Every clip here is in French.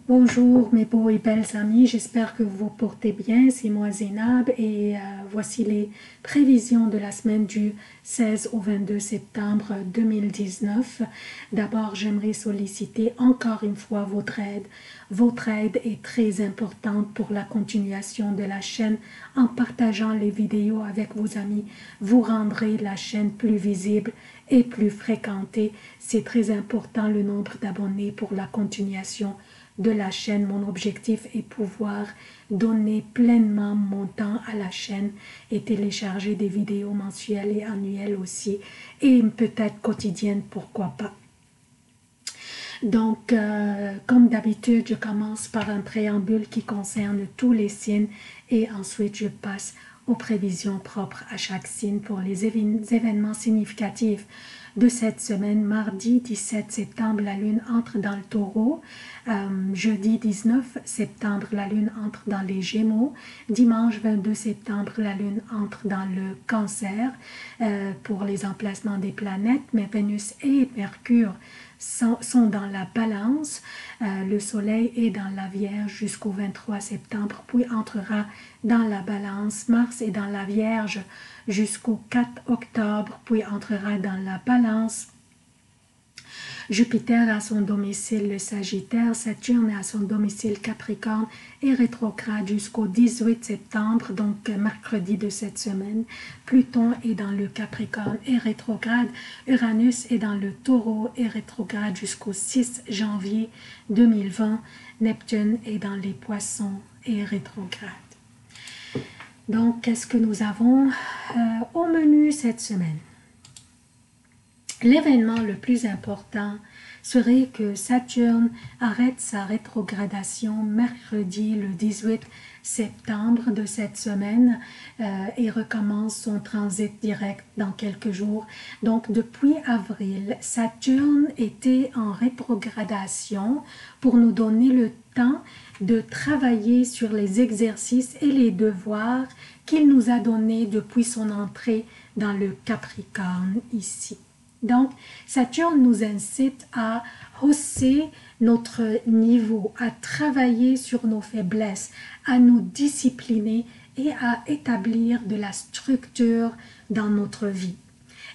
Bonjour mes beaux et belles amis, j'espère que vous vous portez bien, c'est moi Zénab et voici les prévisions de la semaine du 16 au 22 septembre 2019. D'abord, j'aimerais solliciter encore une fois votre aide. Votre aide est très importante pour la continuation de la chaîne. En partageant les vidéos avec vos amis, vous rendrez la chaîne plus visible et plus fréquentée. C'est très important le nombre d'abonnés pour la continuation de la chaîne. Mon objectif est pouvoir donner pleinement mon temps à la chaîne et télécharger des vidéos mensuelles et annuelles aussi, et peut-être quotidiennes, pourquoi pas. Donc, comme d'habitude, je commence par un préambule qui concerne tous les signes et ensuite je passe aux prévisions propres à chaque signe pour les événements significatifs de cette semaine. Mardi 17 septembre, la lune entre dans le taureau. Jeudi 19 septembre, la lune entre dans les Gémeaux. Dimanche 22 septembre, la lune entre dans le Cancer. Pour les emplacements des planètes, mais Vénus et Mercure sont dans la balance. Le soleil est dans la Vierge jusqu'au 23 septembre, puis entrera dans la balance. Mars est dans la Vierge jusqu'au 4 octobre, puis entrera dans la balance. Jupiter a son domicile le Sagittaire, Saturne a son domicile Capricorne et rétrograde jusqu'au 18 septembre, donc mercredi de cette semaine. Pluton est dans le Capricorne et rétrograde, Uranus est dans le Taureau et rétrograde jusqu'au 6 janvier 2020, Neptune est dans les Poissons et rétrograde. Donc, qu'est-ce que nous avons au menu cette semaine? L'événement le plus important serait que Saturne arrête sa rétrogradation mercredi le 18 septembre de cette semaine et recommence son transit direct dans quelques jours. Donc depuis avril, Saturne était en rétrogradation pour nous donner le temps de travailler sur les exercices et les devoirs qu'il nous a donnés depuis son entrée dans le Capricorne ici. Donc, Saturne nous incite à hausser notre niveau, à travailler sur nos faiblesses, à nous discipliner et à établir de la structure dans notre vie.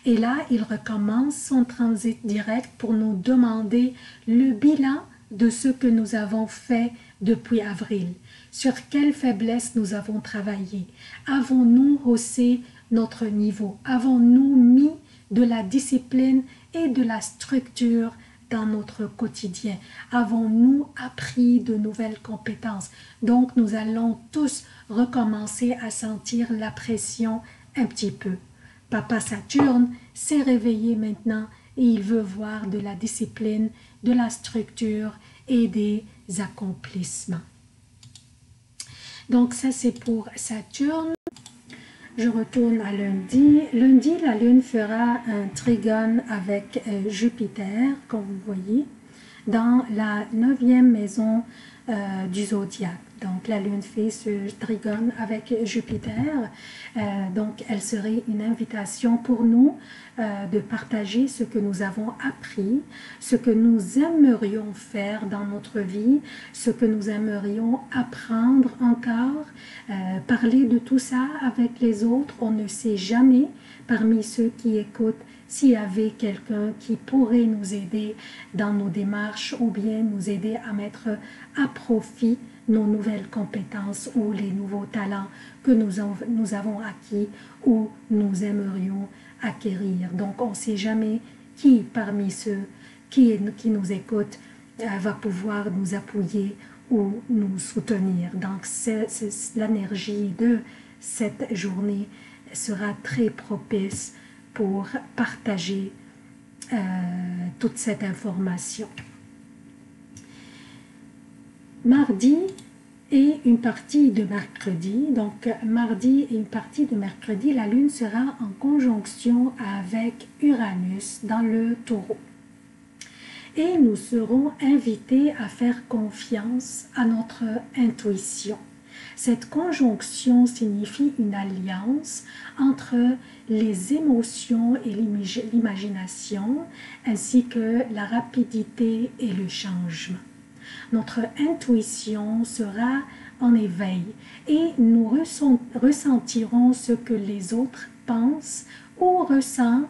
Et là, il recommence son transit direct pour nous demander le bilan de ce que nous avons fait depuis avril. Sur quelles faiblesses nous avons travaillé? Avons-nous haussé notre niveau? Avons-nous mis de la discipline et de la structure dans notre quotidien? Avons-nous appris de nouvelles compétences? Donc, nous allons tous recommencer à sentir la pression un petit peu. Papa Saturne s'est réveillé maintenant et il veut voir de la discipline, de la structure et des accomplissements. Donc, ça c'est pour Saturne. Je retourne à lundi. Lundi, la lune fera un trigone avec Jupiter, comme vous voyez, dans la 9e maison du zodiaque. Donc, la lune fait ce trigone avec Jupiter. Donc, elle serait une invitation pour nous de partager ce que nous avons appris, ce que nous aimerions faire dans notre vie, ce que nous aimerions apprendre encore, parler de tout ça avec les autres. On ne sait jamais, parmi ceux qui écoutent, s'il y avait quelqu'un qui pourrait nous aider dans nos démarches ou bien nous aider à mettre à profit nos nouvelles compétences ou les nouveaux talents que nous avons acquis ou nous aimerions acquérir. Donc, on ne sait jamais qui parmi ceux qui nous écoutent va pouvoir nous appuyer ou nous soutenir. Donc, l'énergie de cette journée sera très propice pour partager toute cette information. Mardi et une partie de mercredi, donc mardi et une partie de mercredi, la lune sera en conjonction avec Uranus dans le Taureau. Et nous serons invités à faire confiance à notre intuition. Cette conjonction signifie une alliance entre les émotions et l'imagination, ainsi que la rapidité et le changement. Notre intuition sera en éveil et nous ressentirons ce que les autres pensent ou ressentent.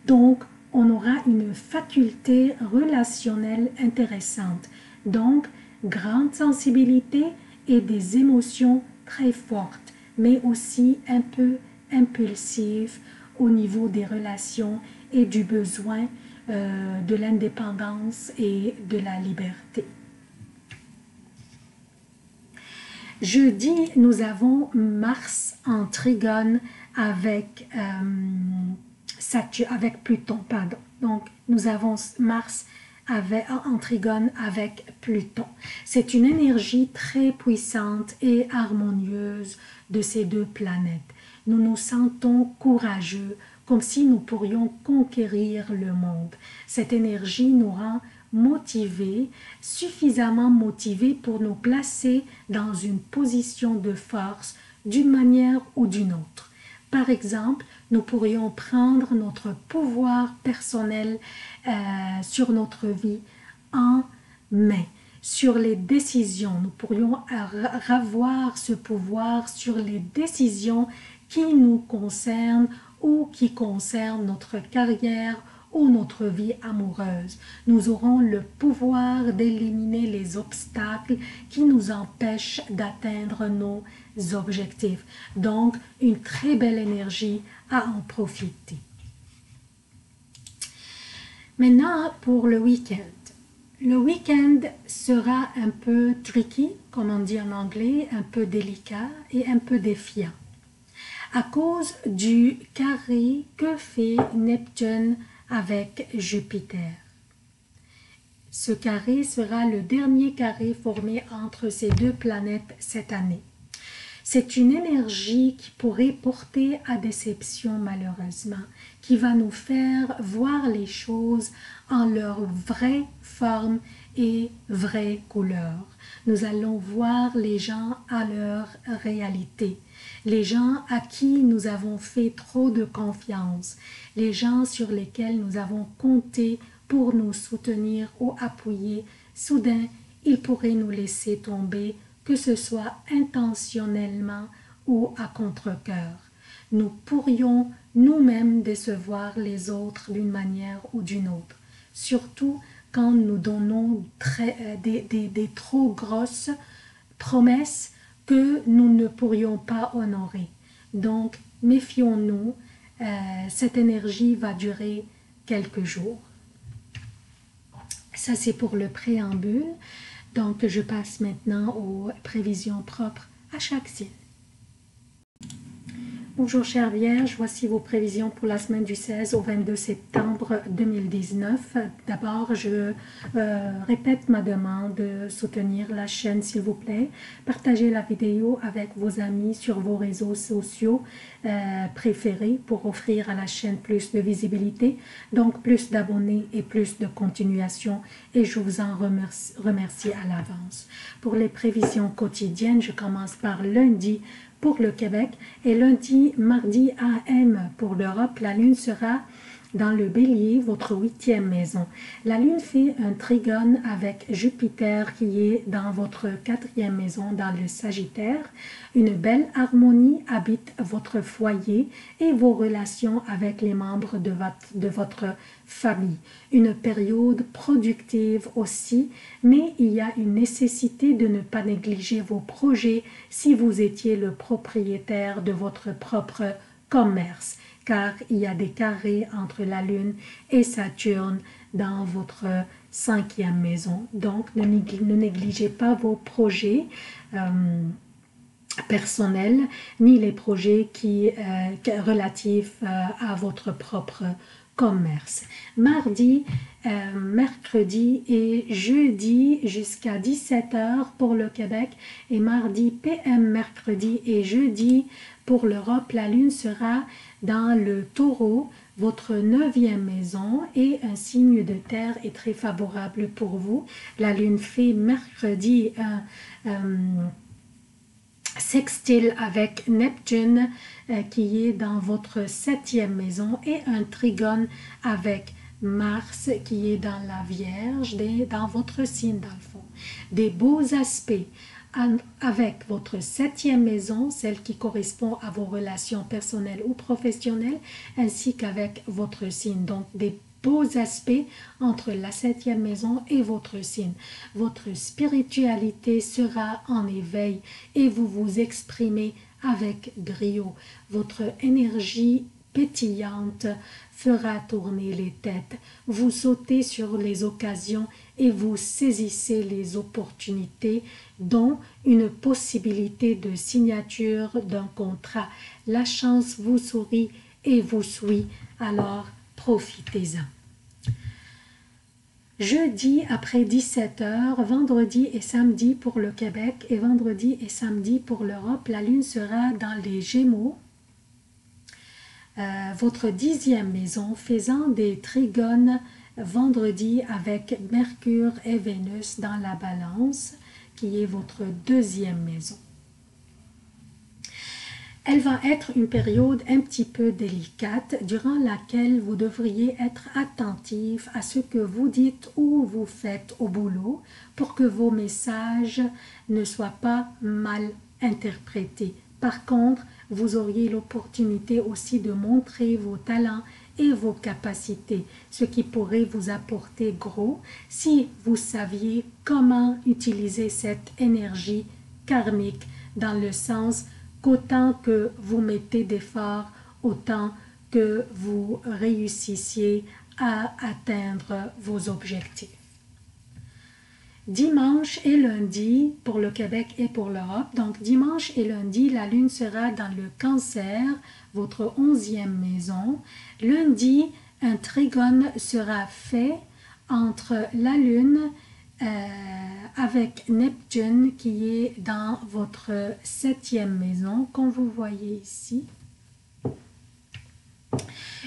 Donc, on aura une faculté relationnelle intéressante. Donc, grande sensibilité et des émotions très fortes, mais aussi un peu impulsives au niveau des relations et du besoin de l'indépendance et de la liberté. Jeudi, nous avons Mars en trigone avec, avec Pluton. Pardon. Donc, nous avons Mars en trigone avec Pluton. C'est une énergie très puissante et harmonieuse de ces deux planètes. Nous nous sentons courageux, comme si nous pourrions conquérir le monde. Cette énergie nous rend motivés, suffisamment motivés pour nous placer dans une position de force d'une manière ou d'une autre. Par exemple, nous pourrions prendre notre pouvoir personnel sur notre vie en main. Sur les décisions, nous pourrions avoir ce pouvoir sur les décisions qui nous concernent ou qui concernent notre carrière ou notre vie amoureuse. Nous aurons le pouvoir d'éliminer les obstacles qui nous empêchent d'atteindre nos objectifs. Donc, une très belle énergie à en profiter. Maintenant, pour le week-end. Le week-end sera un peu tricky, comme on dit en anglais, un peu délicat et un peu défiant. À cause du carré que fait Neptune avec Jupiter. Ce carré sera le dernier carré formé entre ces deux planètes cette année. C'est une énergie qui pourrait porter à déception malheureusement, qui va nous faire voir les choses en leur vraie forme et vraie couleur. Nous allons voir les gens à leur réalité, les gens à qui nous avons fait trop de confiance, les gens sur lesquels nous avons compté pour nous soutenir ou appuyer. Soudain, ils pourraient nous laisser tomber, que ce soit intentionnellement ou à contre-cœur. Nous pourrions nous-mêmes décevoir les autres d'une manière ou d'une autre, surtout quand nous donnons des trop grosses promesses que nous ne pourrions pas honorer. Donc, méfions-nous, cette énergie va durer quelques jours. Ça, c'est pour le préambule. Donc, je passe maintenant aux prévisions propres à chaque signe. Bonjour chère Vierge, voici vos prévisions pour la semaine du 16 au 22 septembre 2019. D'abord, je répète ma demande de soutenir la chaîne s'il vous plaît. Partagez la vidéo avec vos amis sur vos réseaux sociaux préférés pour offrir à la chaîne plus de visibilité, donc plus d'abonnés et plus de continuation et je vous en remercie à l'avance. Pour les prévisions quotidiennes, je commence par lundi pour le Québec et lundi, mardi AM pour l'Europe. La lune sera dans le Bélier, votre 8e maison. La lune fait un trigone avec Jupiter qui est dans votre 4e maison dans le Sagittaire. Une belle harmonie habite votre foyer et vos relations avec les membres de votre famille. Une période productive aussi, mais il y a une nécessité de ne pas négliger vos projets si vous étiez le propriétaire de votre propre commerce, car il y a des carrés entre la Lune et Saturne dans votre 5e maison. Donc, ne négligez pas vos projets personnels, ni les projets relatifs à votre propre commerce. Mardi, mercredi et jeudi jusqu'à 17h pour le Québec et mardi PM, mercredi et jeudi pour l'Europe. La lune sera dans le Taureau, votre 9e maison et un signe de terre est très favorable pour vous. La lune fait mercredi sextile avec Neptune qui est dans votre 7e maison et un trigone avec Mars qui est dans la Vierge, dans votre signe dans le fond. Des beaux aspects avec votre 7e maison, celle qui correspond à vos relations personnelles ou professionnelles, ainsi qu'avec votre signe. Donc des beaux aspects entre la 7e maison et votre signe. Votre spiritualité sera en éveil et vous vous exprimez avec brio. Votre énergie pétillante fera tourner les têtes. Vous sautez sur les occasions et vous saisissez les opportunités, dont une possibilité de signature d'un contrat. La chance vous sourit et vous suit, alors profitez-en. Jeudi après 17h, vendredi et samedi pour le Québec et vendredi et samedi pour l'Europe, la lune sera dans les Gémeaux. Votre 10e maison faisant des trigones vendredi avec Mercure et Vénus dans la Balance, qui est votre 2e maison. Elle va être une période un petit peu délicate durant laquelle vous devriez être attentif à ce que vous dites ou vous faites au boulot pour que vos messages ne soient pas mal interprétés. Par contre, vous auriez l'opportunité aussi de montrer vos talents et vos capacités, ce qui pourrait vous apporter gros si vous saviez comment utiliser cette énergie karmique dans le sens qu'autant que vous mettez d'efforts, autant que vous réussissiez à atteindre vos objectifs. Dimanche et lundi pour le Québec et pour l'Europe. Donc dimanche et lundi, la lune sera dans le Cancer, votre 11e maison. Lundi, un trigone sera fait entre la lune avec Neptune qui est dans votre 7e maison, comme vous voyez ici.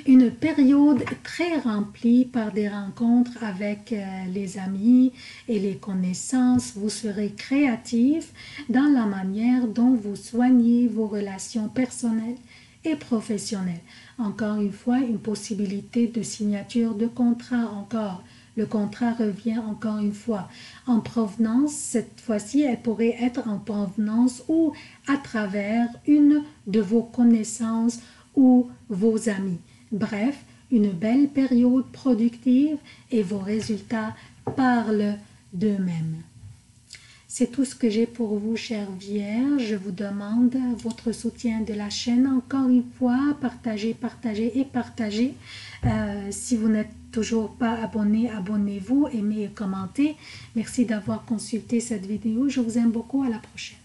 Une période très remplie par des rencontres avec les amis et les connaissances. Vous serez créatif dans la manière dont vous soignez vos relations personnelles et professionnelles. Encore une fois, une possibilité de signature de contrat encore. Le contrat revient encore une fois en provenance. Cette fois-ci, elle pourrait être en provenance ou à travers une de vos connaissances ou vos amis. Bref, une belle période productive et vos résultats parlent d'eux-mêmes. C'est tout ce que j'ai pour vous, chers Vierges. Je vous demande votre soutien de la chaîne. Encore une fois, partagez, partagez et partagez. Si vous n'êtes toujours pas abonné, abonnez-vous, aimez et commentez. Merci d'avoir consulté cette vidéo. Je vous aime beaucoup. À la prochaine.